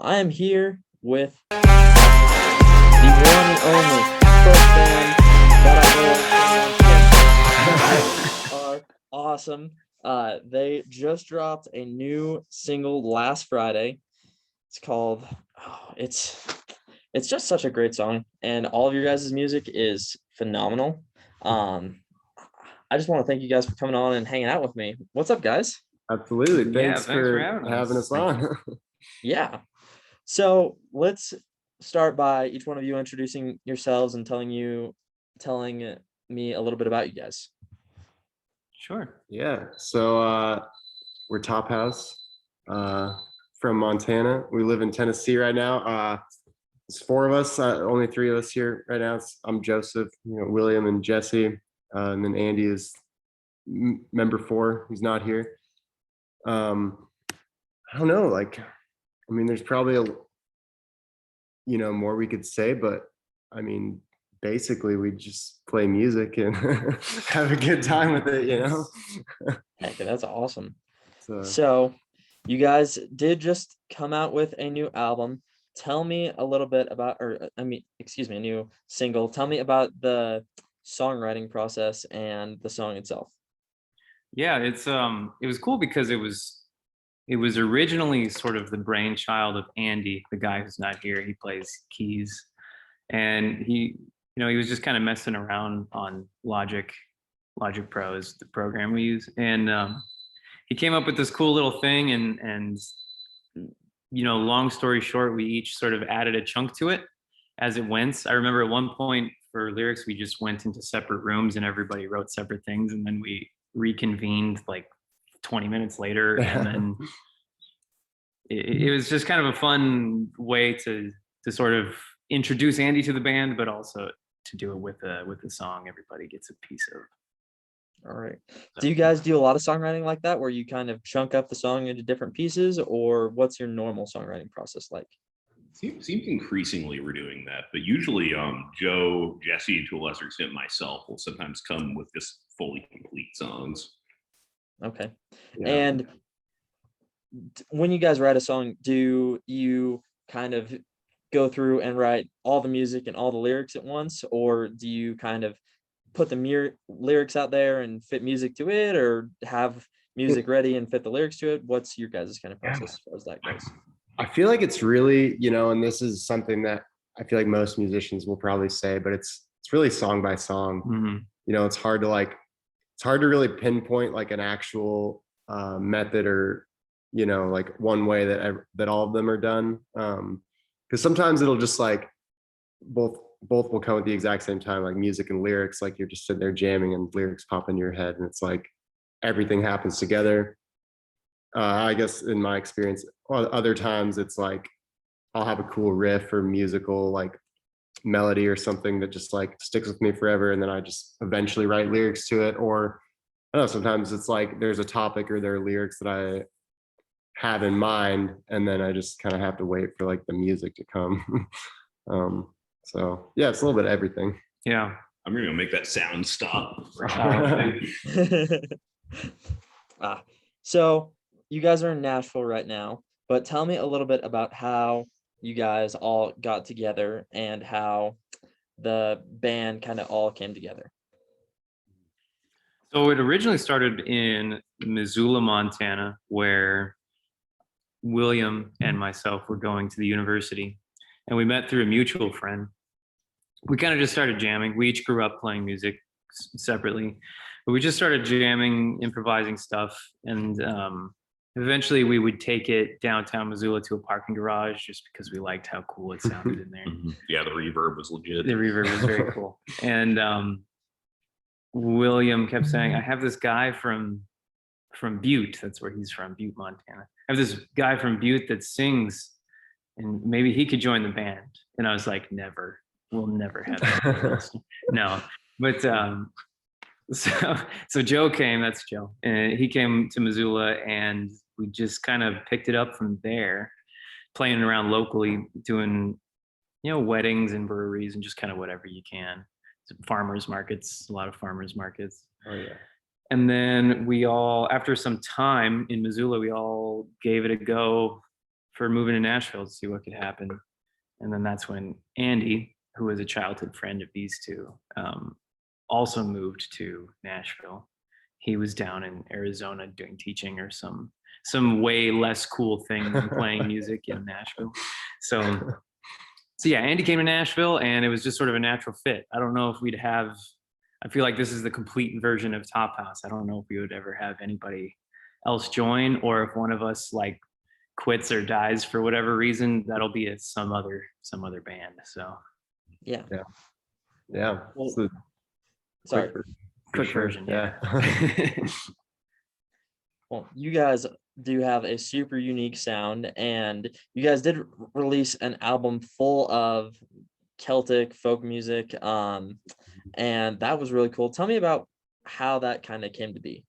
I am here with the one and only folk band that I know are awesome. They just dropped a new single last Friday. It's called oh, it's just such a great song, and all of your guys' music is phenomenal. Um, I just want to thank you guys for coming on and hanging out with me. What's up, guys? Absolutely. Yeah, Thanks thanks for for having having us. us on. Yeah. So let's start by each one of you introducing yourselves and telling me a little bit about you guys. Sure. Yeah. So we're Tophouse from Montana. We live in Tennessee right now. It's four of us, only three of us here right now. I'm Joseph, William and Jesse. And then Andy is member four, who's not here. I don't know, there's probably more we could say, but I mean, basically we just play music and have a good time with it. Heck, that's awesome. So So you guys did just come out with a new album. Tell me a little bit about, excuse me, a new single. Tell me about the songwriting process and the song itself. Yeah, it was cool because it was originally sort of the brainchild of Andy, the guy who's not here. He plays keys, and he was just kind of messing around on Logic Pro is the program we use, and he came up with this cool little thing, and long story short, we each sort of added a chunk to it as it went. I remember at one point for lyrics, we just went into separate rooms and everybody wrote separate things, and then we reconvened like 20 minutes later, and then it was just kind of a fun way to sort of introduce Andy to the band, but also to do it with the song everybody gets a piece of. All right. Do you guys do a lot of songwriting like that, where you kind of chunk up the song into different pieces, or what's your normal songwriting process like? Seems increasingly we're doing that, but usually Joe, Jesse, and to a lesser extent myself will sometimes come with just fully complete songs. Okay. yeah. And when you guys write a song, do you kind of go through and write all the music and all the lyrics at once, or do you kind of put the lyrics out there and fit music to it, or have music ready and fit the lyrics to it? What's your guys' kind of process as far as that goes? I feel like it's really, and this is something that I feel like most musicians will probably say, but it's really song by song. Mm-hmm. It's hard to really pinpoint like an actual method or like one way that all of them are done, because sometimes it'll just like both will come at the exact same time, like music and lyrics, like you're just sitting there jamming and lyrics pop into your head and it's like everything happens together. I guess in my experience, other times it's like I'll have a cool riff or musical like melody or something that just like sticks with me forever, and then I just eventually write lyrics to it. Or I don't know, sometimes it's like there's a topic or there are lyrics that I have in mind, and then I just kind of have to wait for like the music to come. So yeah, it's a little bit of everything. Yeah. I'm gonna make that sound stop. So you guys are in Nashville right now, but tell me a little bit about how you guys all got together and how the band kind of all came together. So it originally started in Missoula, Montana, where William and myself were going to the university, and we met through a mutual friend. We kind of just started jamming. We each grew up playing music separately, but we just started jamming, improvising stuff, and eventually we would take it downtown Missoula to a parking garage just because we liked how cool it sounded in there. Yeah, the reverb was legit. The reverb was very cool. And William kept saying, I have this guy from Butte. That's where he's from, Butte, Montana. I have this guy from Butte that sings, and maybe he could join the band. And I was like, never. We'll never have that. No. But so Joe came, that's Joe. And he came to Missoula, and we just kind of picked it up from there, playing around locally, doing, weddings and breweries and just kind of whatever you can. Farmers markets, a lot of farmers markets. Oh yeah. And then we all, after some time in Missoula, we all gave it a go for moving to Nashville to see what could happen. And then that's when Andy, who was a childhood friend of these two, also moved to Nashville. He was down in Arizona doing teaching or some way less cool thing than playing music in Nashville. So yeah, Andy came to Nashville, and it was just sort of a natural fit. I don't know if we'd have. I feel like this is the complete version of Tophouse. I don't know if we would ever have anybody else join, or if one of us like quits or dies for whatever reason, that'll be some other band. So Yeah. Yeah. Well, So sorry. quick version. Yeah. Well, you guys do have a super unique sound, and you guys did release an album full of Celtic folk music, and that was really cool. Tell me about how that kind of came to be.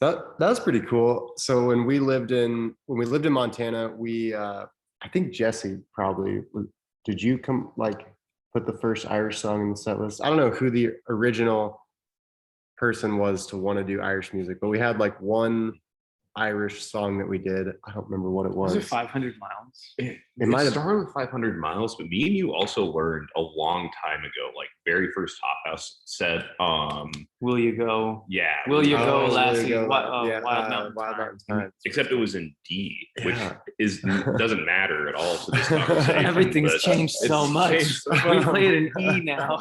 That was pretty cool. So when we lived in Montana, we I think Jesse probably did you come like put the first Irish song in the set list? I don't know who the original person was to want to do Irish music, but we had like one Irish song that we did. I don't remember what it was. Was it 500 miles? It might have started with 500 miles, but me and you also learned a long time ago, like very first Tophouse said, Will you go? yeah. Will you go, Oh, Lassie? there you go. Wild Mountain Wild Time. Mountain Time. Except it was in D, which Yeah. doesn't matter at all to this conversation. Everything's but changed so it's much. changed so We much. play it in E now.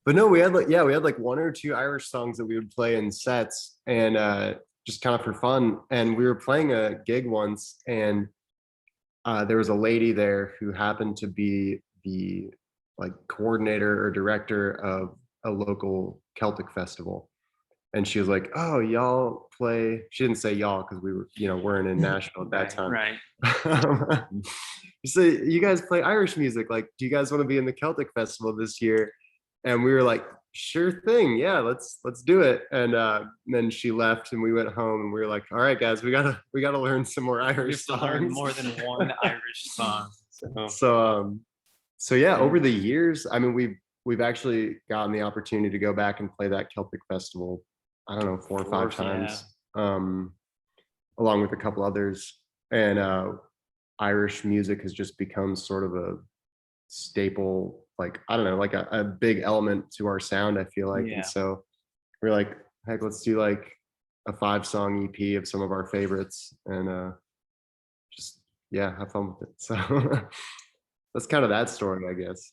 But no, we had like one or two Irish songs that we would play in sets, and just kind of for fun. And we were playing a gig once, and there was a lady there who happened to be the like coordinator or director of a local Celtic festival. And she was like, "Oh, y'all play." She didn't say y'all because we were, weren't in Nashville at that time. Right. So you guys play Irish music. Like, do you guys want to be in the Celtic festival this year? And we were like, sure thing. Yeah, let's do it. And then she left, and we went home, and we were like, all right, guys, we gotta learn some more We Irish have to learn songs. more than one Irish song. So yeah, over the years, I mean, we've actually gotten the opportunity to go back and play that Celtic festival, I don't know, 4 or 5 times, along with a couple others. And Irish music has just become sort of a staple, like, I don't know, like a big element to our sound, I feel like. Yeah. And so we're like, heck, let's do like a 5-song EP of some of our favorites, and just have fun with it. So that's kind of that story, I guess.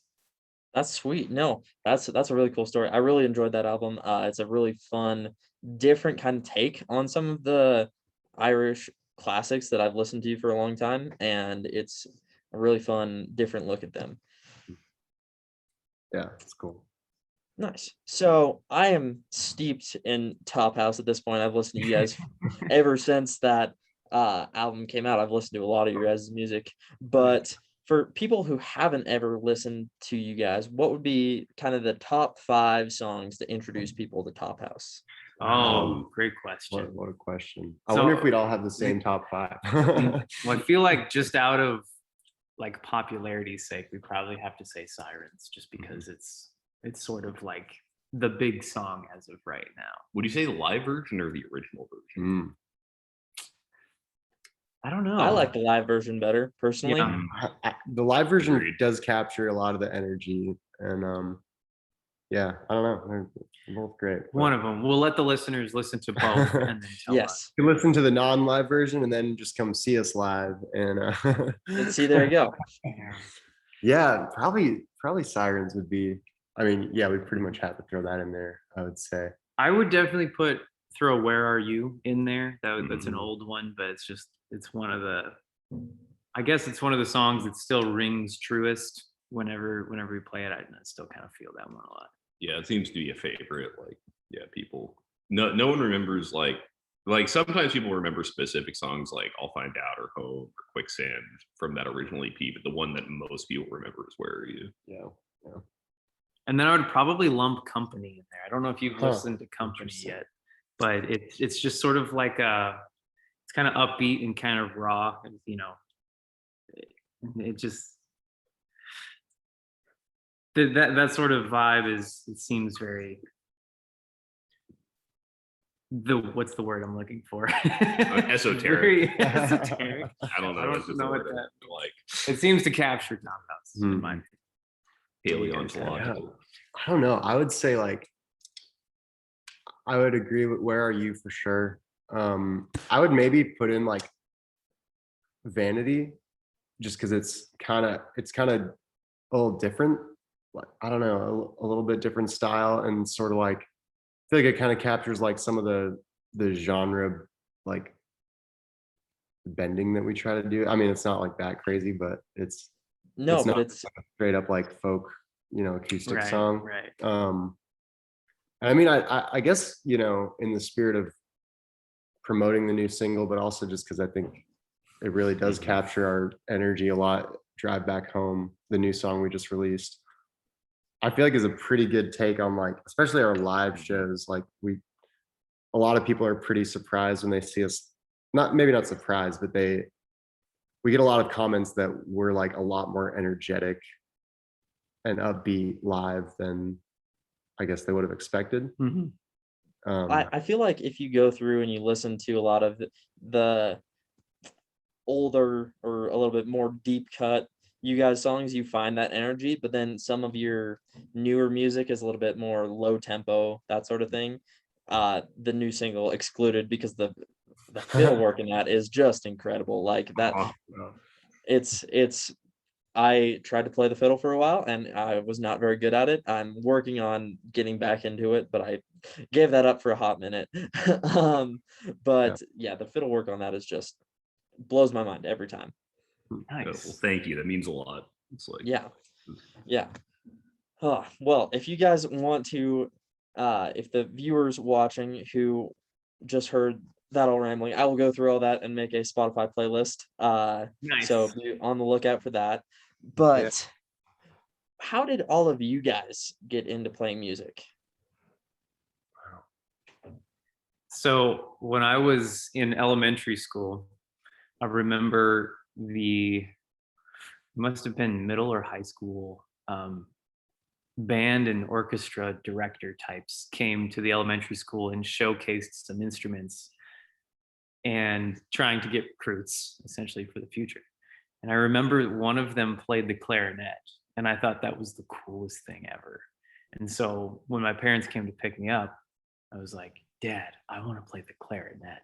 That's sweet. No, that's a really cool story. I really enjoyed that album. It's a really fun, different kind of take on some of the Irish classics that I've listened to for a long time, and it's a really fun, different look at them. Yeah, it's cool. Nice. So I am steeped in Tophouse at this point. I've listened to you guys ever since that album came out. I've listened to a lot of your guys' music, but for people who haven't ever listened to you guys, what would be kind of the top 5 songs to introduce people to Tophouse? Oh, great question. What a question. I wonder if we'd all have the same top 5. Well, I feel like just out of like popularity's sake, we probably have to say Sirens, just because it's sort of like the big song as of right now. Would you say the live version or the original version? I don't know. I like the live version better, personally. Yeah. The live version Agreed. does capture a lot of the energy, and I don't know, they're both great. One of them. We'll let the listeners listen to both and then tell us. Yes. You can listen to the non-live version and then just come see us live, and Let's see, there you go. yeah, probably Sirens would be. I mean, yeah, we pretty much have to throw that in there, I would say. I would definitely throw Where Are You in there. That's an old one, but it's one of the, I guess it's one of the songs that still rings truest whenever we play it. I still kind of feel that one a lot. Yeah, it seems to be a favorite. Like, yeah, people. No one remembers like sometimes people remember specific songs like I'll Find Out or Home or Quicksand from that original EP, but the one that most people remember is Where Are You? Yeah. And then I would probably lump Company in there. I don't know if you've listened to Company yet, but it's just sort of like it's kind of upbeat and kind of raw, and it just that sort of vibe it seems very what's the word I'm looking for? Esoteric. Very esoteric. I don't know. I don't if it's know a what word that like It seems to capture Tophouse in my opinion. paleontological. I don't know. I would say like I would agree with Where Are You for sure. I would maybe put in like Vanity, just because it's kind of a little different. Like I don't know, a little bit different style, and sort of like I feel like it kind of captures like some of the genre like bending that we try to do. I mean, it's not like that crazy, but it's No, but not it's straight up like folk, acoustic Right, song. right. I mean, I guess, in the spirit of promoting the new single, but also just because I think it really does capture our energy a lot. Drive Back Home, the new song we just released, I feel like is a pretty good take on like, especially our live shows. Like a lot of people are pretty surprised when they see us. Maybe not surprised, but we get a lot of comments that we're like a lot more energetic and upbeat live than I guess they would have expected. Mhm. I feel like if you go through and you listen to a lot of the older or a little bit more deep cut you guys songs, you find that energy, but then some of your newer music is a little bit more low tempo, that sort of thing. The new single excluded, because the fiddle work in that is just incredible. Like that, it's I tried to play the fiddle for a while and I was not very good at it. I'm working on getting back into it, but I gave that up for a hot minute. But yeah, the fiddle work on that is just blows my mind every time. Well, Nice. thank you. That means a lot. It's like Yeah. Oh, well, if you guys want to, if the viewers watching who just heard that all rambling, I will go through all that and make a Spotify playlist. Nice. So be on the lookout for that. But how did all of you guys get into playing music? So when I was in elementary school, I remember it must have been middle or high school, band and orchestra director types came to the elementary school and showcased some instruments and trying to get recruits essentially for the future. And I remember one of them played the clarinet, and I thought that was the coolest thing ever. And so when my parents came to pick me up, I was like, Dad, I want to play the clarinet.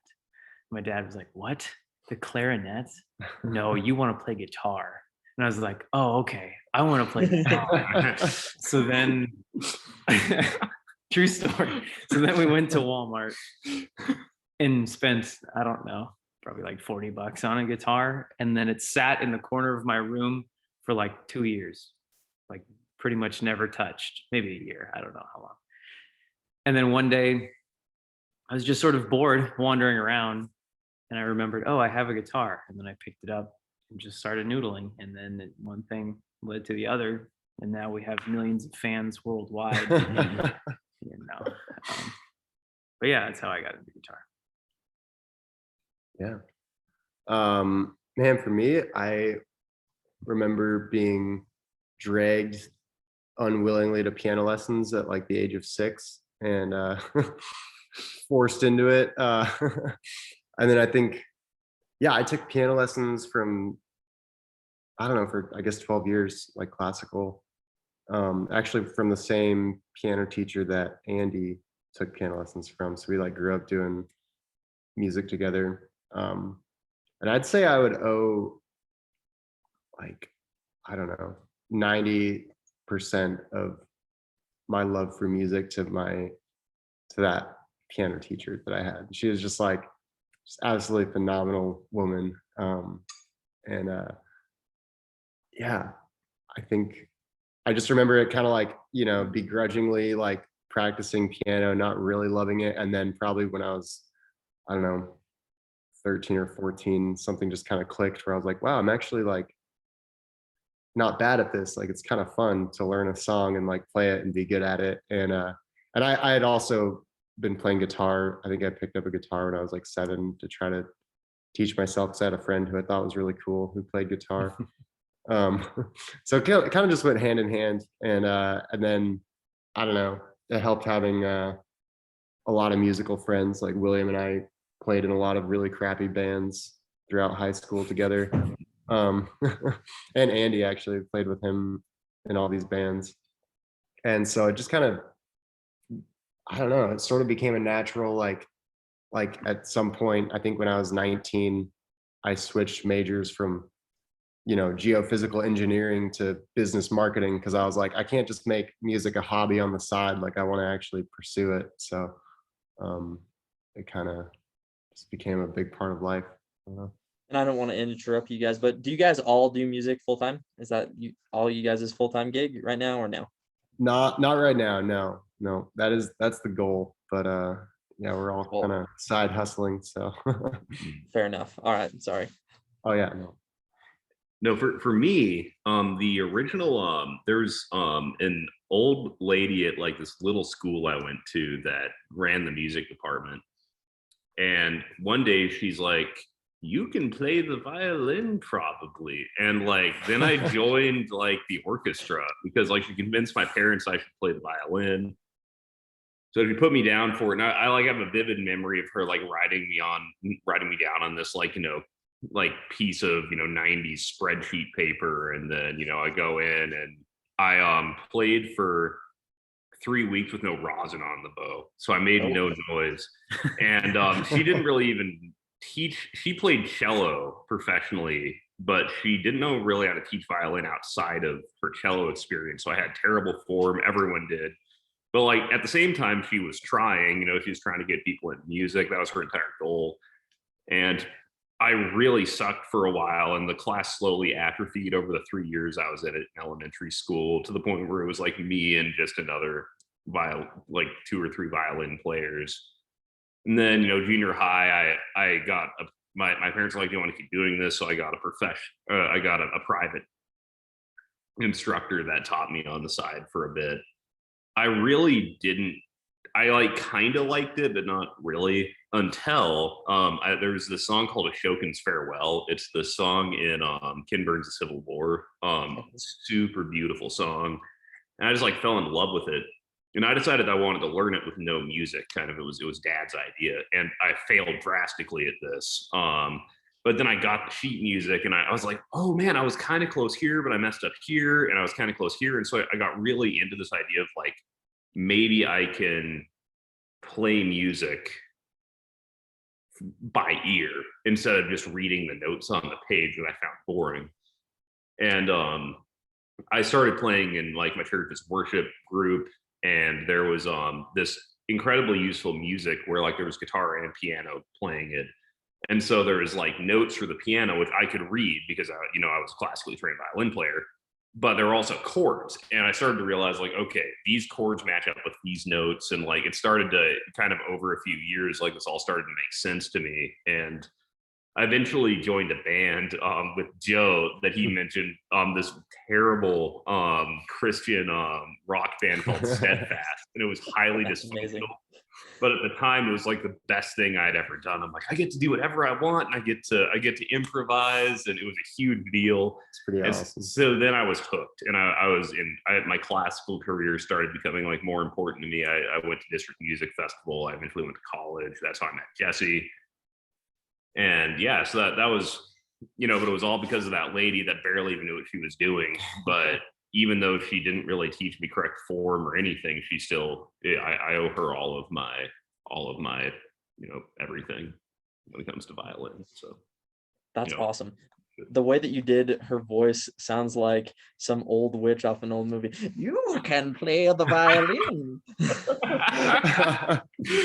My dad was like, what? The clarinet? No, you want to play guitar. And I was like, oh, okay, I want to play guitar. So then, true story. So then we went to Walmart and spent, I don't know, probably like $40 on a guitar. And then it sat in the corner of my room for like 2 years, like pretty much never touched, maybe a year. I don't know how long. And then one day I was just sort of bored wandering around, and I remembered, oh, I have a guitar. And then I picked it up and just started noodling. And then one thing led to the other. And now we have millions of fans worldwide. But yeah, that's how I got into guitar. Yeah. Man, for me, I remember being dragged unwillingly to piano lessons at like the age of 6 and forced into it. And then I think, I took piano lessons from, I don't know, for I guess 12 years, like classical. Actually from the same piano teacher that Andy took piano lessons from. So we like grew up doing music together. And I'd say I would owe like, I don't know, 90% of my love for music to that piano teacher that I had. She was just like, just absolutely phenomenal woman. And I think I just remember it kind of like, begrudgingly like practicing piano, not really loving it. And then probably when I was, I don't know, 13 or 14, something just kind of clicked where I was like, wow, I'm actually like not bad at this. Like it's kind of fun to learn a song and like play it and be good at it. And I had also been playing guitar. I think I picked up a guitar when I was like 7 to try to teach myself, because I had a friend who I thought was really cool who played guitar. So it kind of just went hand in hand. And then I don't know, it helped having a a lot of musical friends. Like William and I played in a lot of really crappy bands throughout high school together. And Andy actually played with him in all these bands. And so it just kind of, I don't know, it sort of became a natural, like at some point, I think when I was 19, I switched majors from, geophysical engineering to business marketing, because I was like, I can't just make music a hobby on the side. Like I want to actually pursue it. So it kind of just became a big part of life. I don't know. And I don't want to interrupt you guys, but do you guys all do music full time? Is that all you guys' full time gig right now or no? Not right now. No, that's the goal. But yeah, we're all Cool. kind of side hustling. So Fair enough. All right. Sorry. oh yeah, no. No, for me, the original, there's an old lady at like this little school I went to that ran the music department. And one day she's like, you can play the violin probably. And like, then I joined like the orchestra because like she convinced my parents I should play the violin. So she put me down for it. And I like have a vivid memory of her like writing me down on this like, like piece of 90s spreadsheet paper, and then I go in and I played for 3 weeks with no rosin on the bow, so I made no noise. And she didn't really even teach. She played cello professionally, but she didn't know really how to teach violin outside of her cello experience, so I had terrible form. Everyone did. But like at the same time, she was trying, she was trying to get people into music. That was her entire goal. And I really sucked for a while, and the class slowly atrophied over the 3 years I was at it in elementary school, to the point where it was like me and just another like 2 or 3 violin players. And then, junior high, I got my parents were like, do you want to keep doing this? So I got a private instructor that taught me on the side for a bit. I really didn't. I like kind of liked it, but not really, until there was this song called Ashokan's Farewell. It's the song in Ken Burns' Civil War. Super beautiful song. And I just like fell in love with it. And I decided I wanted to learn it with no music. Kind of, it was Dad's idea. And I failed drastically at this. But then I got the sheet music, and I was like, oh man, I was kind of close here, but I messed up here, and I was kind of close here. And so I got really into this idea of like, maybe I can play music by ear instead of just reading the notes on the page that I found boring. And I started playing in like my church's worship group, and there was this incredibly useful music where like there was guitar and piano playing it. And so there was like notes for the piano, which I could read because I was a classically trained violin player, but there were also chords. And I started to realize like, okay, these chords match up with these notes. And like, it started to kind of over a few years, like this all started to make sense to me. And I eventually joined a band with Joe that he mentioned, this terrible Christian rock band called Steadfast. And it was highly dysfunctional. But at the time, it was like the best thing I'd ever done. I'm like, I get to do whatever I want, and I get to improvise, and it was a huge deal. It's pretty awesome. So then I was hooked, and my classical career started becoming like more important to me. I went to District Music Festival. I eventually went to college. That's how I met Jesse. And yeah, so that was, but it was all because of that lady that barely even knew what she was doing. But even though she didn't really teach me correct form or anything, she still, I owe her all of my, everything when it comes to violin. So that's awesome. The way that you did her voice sounds like some old witch off an old movie. You can play the violin.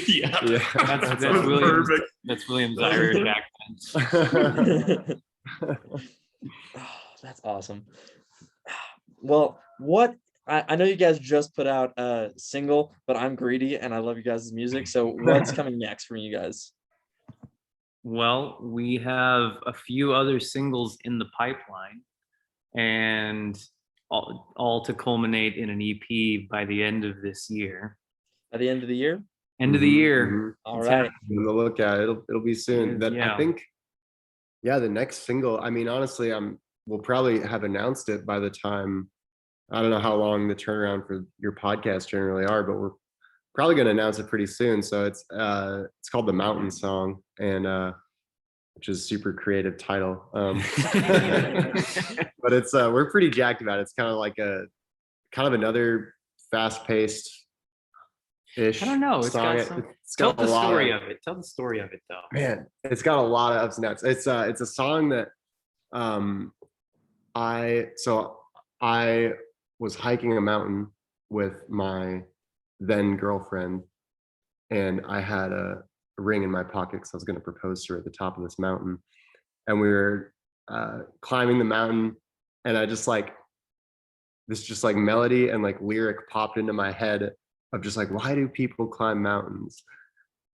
Yeah. That's William's, perfect. That's William's Irish accent. Oh, that's awesome. Well, I know you guys just put out a single, but I'm greedy and I love you guys' music. So what's coming next from you guys? Well, we have a few other singles in the pipeline, and all to culminate in an EP by the end of this year. By the end of the year? End of the year. Mm-hmm. All right. On the lookout. It'll be soon. Yeah. I think, yeah, the next single, I mean, honestly, we'll probably have announced it by the time, I don't know how long the turnaround for your podcast generally are, but probably going to announce it pretty soon. So it's called The Mountain Song, and which is super creative title. But it's we're pretty jacked about it. It's kind of like another fast-paced ish. I don't know. It's song. got some. It's Tell got the a lot story of, of it. Tell the story of it, though. man. It's got a lot of ups and downs. It's a song that I was hiking a mountain with my then girlfriend, and I had a ring in my pocket because I was going to propose to her at the top of this mountain, and we were climbing the mountain, and I just like this just like melody and like lyric popped into my head of just like, why do people climb mountains?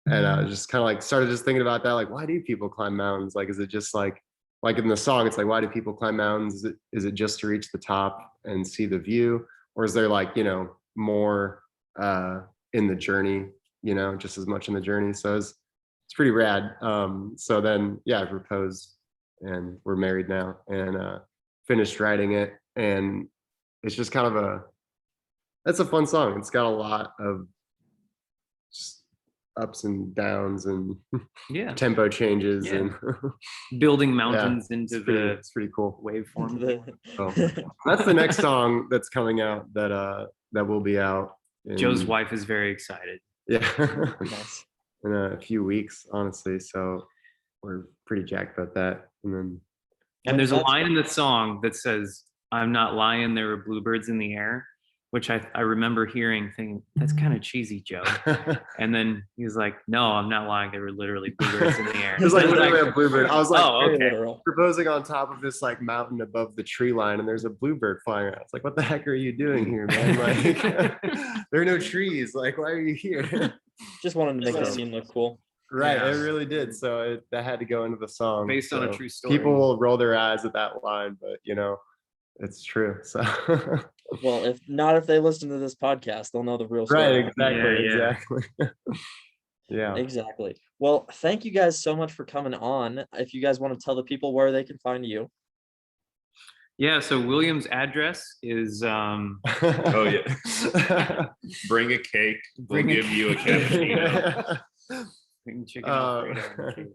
And I just kind of like started just thinking about that, like, why do people climb mountains? Like, is it just like in the song, it's like, why do people climb mountains? Is it just to reach the top and see the view? Or is there like, more in the journey, just as much in the journey? So it's pretty rad. So then, yeah, I proposed and we're married now, and finished writing it. And it's just kind of that's a fun song. It's got a lot of just ups and downs and Yeah. tempo changes, Yeah. and Building mountains into it's pretty cool. waveform. So that's the next song that's coming out that will be out. Joe's wife is very excited. Yeah. Nice. In a few weeks, honestly. So we're pretty jacked about that. And there's a That's- line in the song that says, "I'm not lying, there were bluebirds in the air," which I remember hearing, thinking, that's kind of cheesy, Joe. And then he was like, "No, I'm not lying, there were literally bluebirds in the air." There's like I was literally a bluebird. I was like, oh, Very okay. literal. proposing on top of this like mountain above the tree line, and there's a bluebird flying around. It's like, what the heck are you doing here, man? Like, there are no trees. Like, why are you here? Just wanted to make the So- scene look cool. Right, Yeah. it really did. So that had to go into the song. Based on a So true story. People will roll their eyes at that line, but it's true. So Well, if they listen to this podcast, they'll know the real story. right, exactly, Yeah. exactly. Yeah. Exactly. Well, thank you guys so much for coming on. If you guys want to tell the people where they can find you. Yeah, so William's address is Oh yeah. Bring a cake. We'll Bring a give you a cappuccino. chicken Alfredo.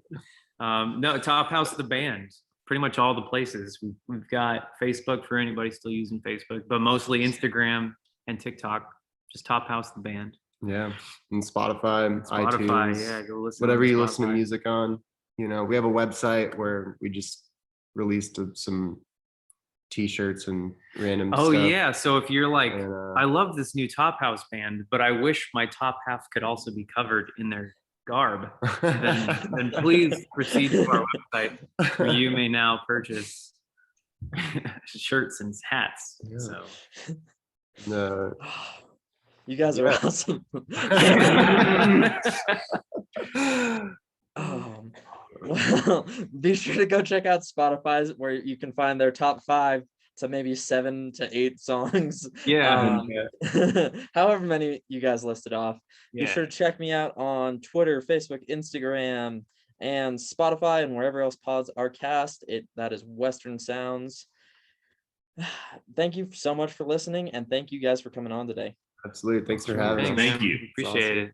No, Tophouse the band. Pretty much all the places. We've got Facebook for anybody still using Facebook, but mostly Instagram and TikTok. Just Tophouse the band. Yeah, and Spotify, Spotify, iTunes, yeah, go listen. whatever on you listen to Spotify. music on. We have a website where we just released some T-shirts and random Oh stuff. yeah, so if you're like, And, I love this new Tophouse band, but I wish my top half could also be covered in their garb, then please proceed to our website, where you may now purchase shirts and hats. Yeah. So No. You guys are Yeah. awesome. Well, be sure to go check out Spotify's, where you can find their top 5 to maybe 7 to 8 songs. yeah, However many you guys listed off. Be yeah. sure to check me out on Twitter, Facebook, Instagram, and Spotify, and wherever else pods are cast. That is Western Sounds. Thank you so much for listening, and thank you guys for coming on today. Absolutely. Thanks for having us. Thanks, Thank man. you. Appreciate it.